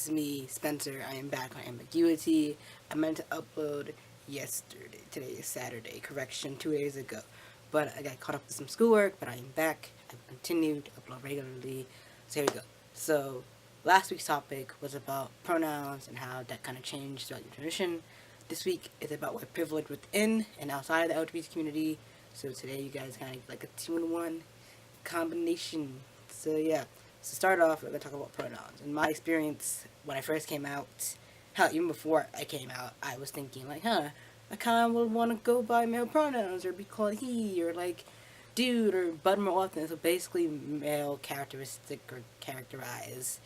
This is me, Spencer. I am back on Ambiguity. I meant to upload yesterday. Today is Saturday. Correction, 2 days ago. But I got caught up with some schoolwork, but I am back. I've continued to upload regularly. So here we go. So, last week's topic was about pronouns and how that kind of changed throughout the transition. This week is about white privilege within and outside of the LGBT community. So today you guys kind of like a 2-in-1 combination. So yeah. So to start off, we're going to talk about pronouns. In my experience, when I first came out, hell, even before I came out, I was thinking like, I kind of would want to go by male pronouns or be called he or like dude or bud more often. So basically male characteristic or characterize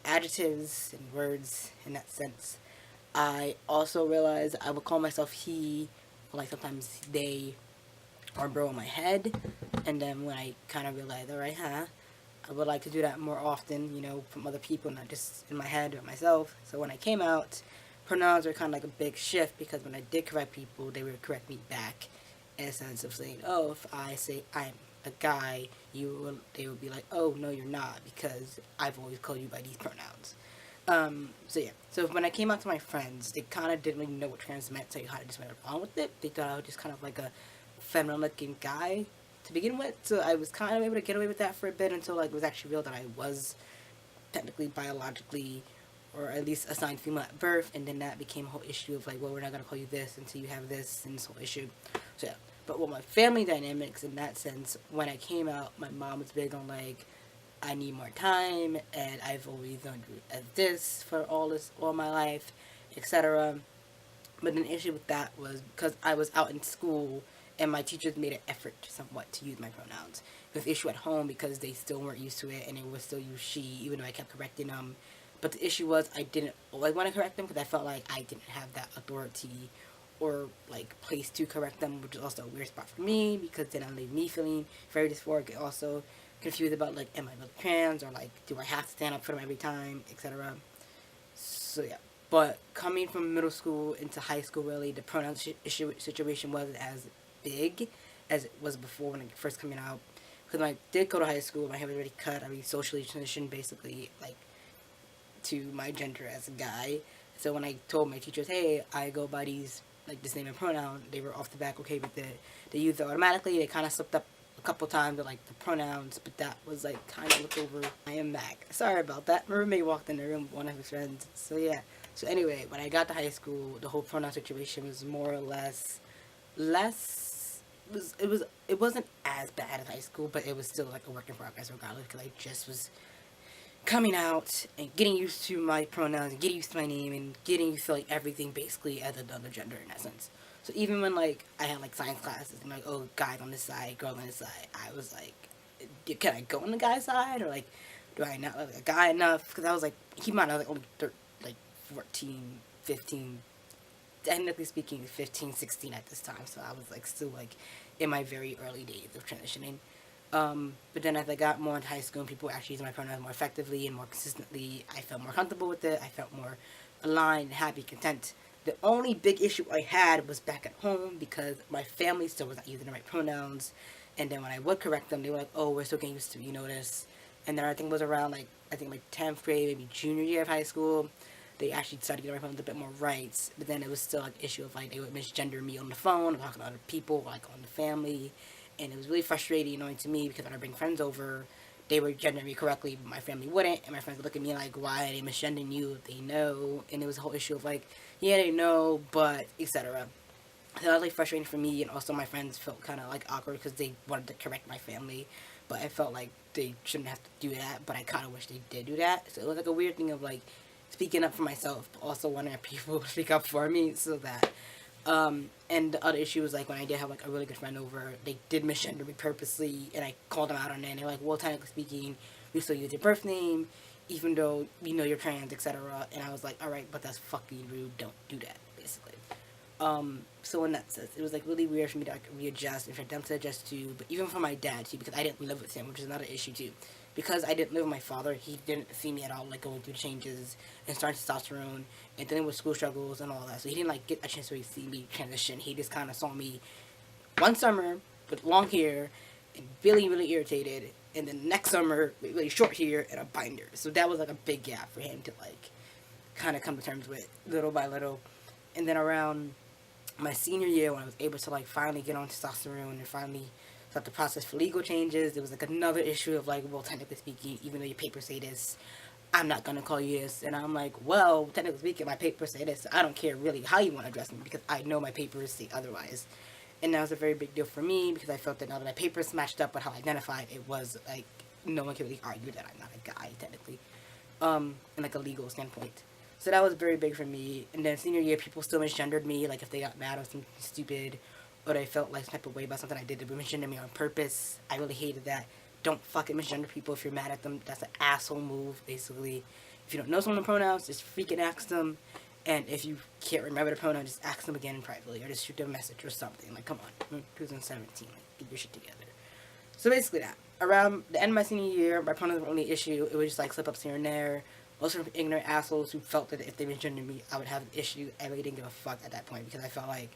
adjectives and words in that sense. I also realized I would call myself he, or like sometimes they or bro in my head. And then when I kind of realized, alright, I would like to do that more often, from other people, not just in my head or myself. So when I came out, pronouns were kind of like a big shift because when I did correct people, they would correct me back in a sense of saying, oh, if I say I'm a guy, they would be like, oh, no, you're not, because I've always called you by these pronouns. So yeah. So when I came out to my friends, they kind of didn't really know what trans meant, so you kind of just went along with it. They thought I was just kind of like a feminine-looking guy to begin with, so I was kind of able to get away with that for a bit until like it was actually real that I was technically biologically or at least assigned female at birth, and then that became a whole issue of like, well, we're not gonna call you this until you have this, and this whole issue. So yeah. But with my family dynamics in that sense, when I came out, my mom was big on like, I need more time, and I've always done as this for all my life, etc. But an issue with that was because I was out in school and my teachers made an effort somewhat to use my pronouns. There was an issue at home because they still weren't used to it and they would still use she, even though I kept correcting them. But the issue was I didn't always want to correct them because I felt like I didn't have that authority or like place to correct them, which is also a weird spot for me because then it leave me feeling very dysphoric and also confused about like, am I really trans, or like, do I have to stand up for them every time, etc. So yeah. But coming from middle school into high school, really, the pronoun issue situation wasn't as big as it was before when I first coming out. Because when I did go to high school, my hair was already cut. I was socially transitioned basically like to my gender as a guy. So when I told my teachers, hey, I go by these like this name and pronoun, they were off the back okay with it. They used it automatically. They kind of slipped up a couple times with like the pronouns, but that was like kind of looked over. I am back. Sorry about that. My roommate walked in the room with one of his friends. So yeah. So anyway, when I got to high school, the whole pronoun situation was more or less it wasn't as bad as high school, but it was still like a work in progress regardless because I just was coming out and getting used to my pronouns and getting used to my name and getting used to like everything basically as another gender in that sense. So even when like I had like science classes and like, oh, guys on this side, girls on this side, I was like, can I go on the guy's side, or like, do I not like a guy enough? Because I was like, keep in mind I was like only 14, 15, technically speaking 15, 16 at this time, so I was like still like in my very early days of transitioning. But then as I got more into high school and people were actually using my pronouns more effectively and more consistently, I felt more comfortable with it. I felt more aligned, happy, content. The only big issue I had was back at home because my family still was not using the right pronouns. And then when I would correct them, they were like, oh, we're still getting used to this. And then I think it was around like, I think my 10th grade, maybe junior year of high school, they actually started getting my pronouns a bit more rights. But then it was still like an issue of like, they would misgender me on the phone, talking to other people, like on the family. And it was really frustrating, annoying to me because when I bring friends over, they were gendering me correctly, but my family wouldn't, and my friends would look at me like, why are they misgendering you if they know? And it was a whole issue of like, yeah, they know, but etc. So that was like frustrating for me, and also my friends felt kind of like awkward because they wanted to correct my family, but I felt like they shouldn't have to do that, but I kind of wish they did do that. So it was like a weird thing of like speaking up for myself, but also wanting people to speak up for me, so that and the other issue was like when I did have like a really good friend over, they did misgender me purposely, and I called them out on it. And they're like, "Well, technically speaking, we still use your birth name, even though we know you're trans, etc." And I was like, "All right, but that's fucking rude. Don't do that." Basically. So in that sense, it was like really weird for me to like readjust and for them to adjust to, but even for my dad too, because I didn't live with him, which is another issue too. Because I didn't live with my father, he didn't see me at all, like going through changes and starting testosterone and dealing with school struggles and all that. So he didn't like get a chance to really see me transition. He just kind of saw me one summer with long hair and really, really irritated and then next summer really short hair and a binder. So that was like a big gap for him to like kind of come to terms with little by little. And then around my senior year, when I was able to like finally get on testosterone and finally start the process for legal changes, there was like another issue of like, well, technically speaking, even though your papers say this, I'm not gonna call you this. And I'm like, well, technically speaking, my papers say this. So I don't care really how you want to address me because I know my papers say otherwise. And that was a very big deal for me because I felt that now that my papers matched up with how I identified, it was like no one could really argue that I'm not a guy technically, in like a legal standpoint. So that was very big for me. And then senior year, people still misgendered me, like if they got mad or something stupid, or they felt like some type of way about something I did, they would misgender me on purpose. I really hated that. Don't fucking misgender people if you're mad at them. That's an asshole move, basically. If you don't know someone's pronouns, just freaking ask them. And if you can't remember the pronoun, just ask them again privately, or just shoot them a message or something. Like, come on, 2017, like, get your shit together. So basically that. Around the end of my senior year, my pronouns were only an issue. It was just like slip-ups here and there. Most of ignorant assholes who felt that if they misgendered me, I would have an issue. I really didn't give a fuck at that point because I felt like,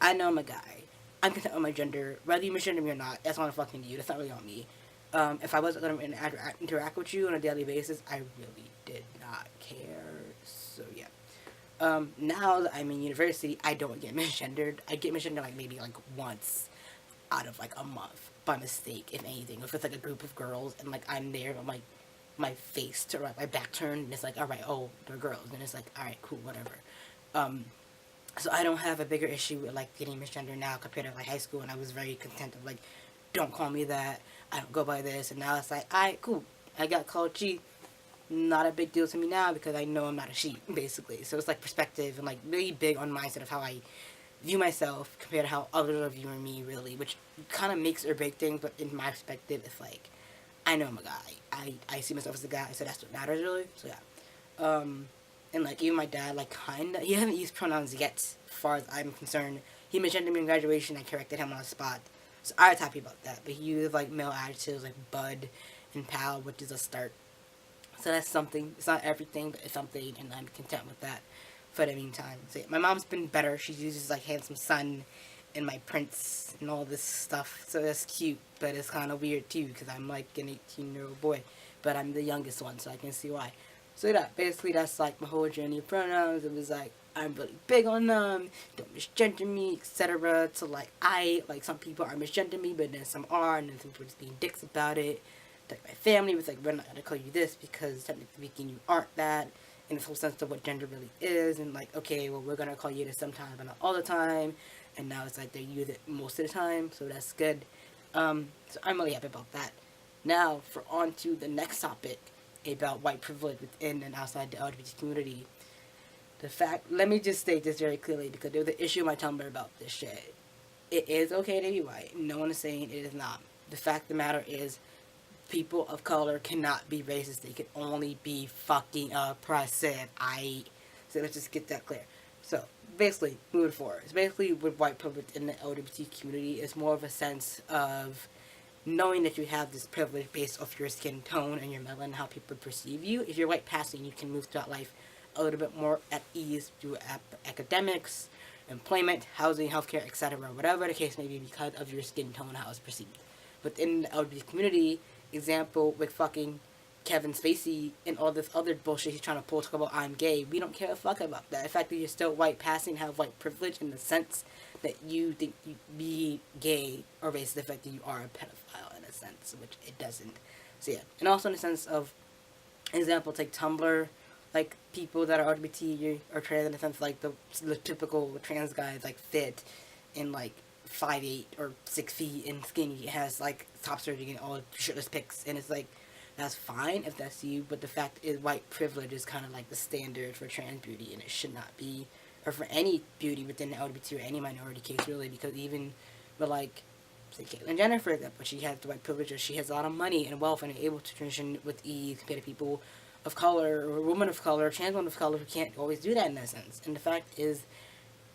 I know I'm a guy. I'm content with my gender. Whether you misgender me or not, that's on fucking you. That's not really on me. If I wasn't going to interact with you on a daily basis, I really did not care. So yeah. Now that I'm in university, I don't get misgendered. I get misgendered like maybe like once out of like a month by mistake, if anything. If it's like a group of girls and like I'm there, I'm like my face to my back turned, and it's like, all right, oh, they're girls, and it's like, all right, cool, whatever. So I don't have a bigger issue with like getting misgendered now compared to like high school, and I was very content of like, don't call me that. I don't go by this, and now it's like, all right, cool. I got called she. Not a big deal to me now because I know I'm not a she, basically. So it's like perspective and like really big on mindset of how I view myself compared to how others are viewing me, really, which kind of makes or break things. But in my perspective, it's like I know I'm a guy. I see myself as a guy, so that's what matters, really. So yeah. And like even my dad, like kinda, he hasn't used pronouns yet, as far as I'm concerned. He mentioned me in graduation. I corrected him on the spot, so I was happy about that. But he used like male adjectives like bud and pal, which is a start. So that's something. It's not everything, but it's something, and I'm content with that for the meantime. So yeah, my mom's been better. She uses like handsome son and my prince and all this stuff. So that's cute, but it's kind of weird too because I'm like an 18-year-old boy, but I'm the youngest one, so I can see why. So yeah, basically that's like my whole journey of pronouns. It was like I'm really big on them. Don't misgender me, etc. So like some people are misgendering me, but then some are, and then some people just being dicks about it. Like my family was like, we're not gonna call you this because technically speaking you aren't that, in the full sense of what gender really is, and like, okay, well, we're gonna call you this sometimes but not all the time, and now it's like they use it most of the time, so that's good. So I'm really happy about that. Now for on to the next topic about white privilege within and outside the LGBT community. Let me just state this very clearly because there was an issue on my Tumblr about this shit. It is okay to be white. No one is saying it is not. The fact of the matter is people of color cannot be racist. They can only be fucking oppressive. So let's just get that clear. So basically, moving forward, it's basically with white privilege in the LGBT community, it's more of a sense of knowing that you have this privilege based off your skin tone and your melanin, how people perceive you. If you're white passing, you can move throughout life a little bit more at ease through academics, employment, housing, healthcare, etc., whatever the case may be, because of your skin tone, how it's perceived. Within the LGBT community, example with fucking Kevin Spacey and all this other bullshit he's trying to pull, talk about I'm gay. We don't care a fuck about that. The fact that you're still white passing, have white privilege in the sense that you think you be gay or racist, the fact that you are a pedophile in a sense, which it doesn't. So yeah, and also in the sense of, example, take Tumblr, like people that are LGBT or trans in the sense like the typical trans guys like fit in like 5'8" or 6 feet and skinny, has like top surgery and all shirtless pics, and it's like that's fine if that's you, but the fact is white privilege is kind of like the standard for trans beauty, and it should not be, or for any beauty within the LGBT or any minority case really, because even with like say Caitlyn Jenner for example, she has the white privilege, or she has a lot of money and wealth and is able to transition with ease compared to people of color or women of color, trans women of color who can't always do that in that sense. And the fact is,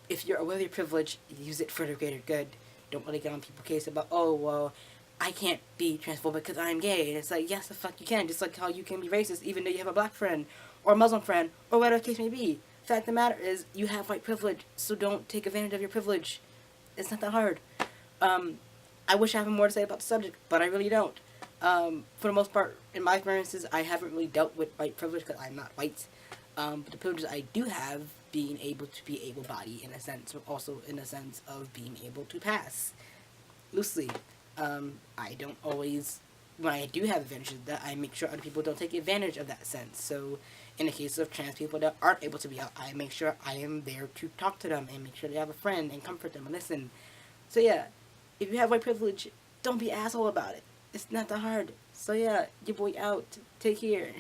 if you're aware of your privilege, use it for the greater good. Don't really get on people's case about, oh, well, I can't be transphobic because I'm gay. And it's like, yes, the fuck you can. Just like how you can be racist even though you have a black friend or a Muslim friend or whatever the case may be. The fact of the matter is, you have white privilege, so don't take advantage of your privilege. It's not that hard. I wish I had more to say about the subject, but I really don't. For the most part, in my experiences, I haven't really dealt with white privilege because I'm not white. But the privileges I do have, being able to be able-bodied in a sense, but also in a sense of being able to pass loosely. I don't always, when I do have advantages, that I make sure other people don't take advantage of that sense. So, in the case of trans people that aren't able to be out, I make sure I am there to talk to them and make sure they have a friend and comfort them and listen. So yeah, if you have white privilege, don't be an asshole about it. It's not that hard. So yeah, your boy out. Take care.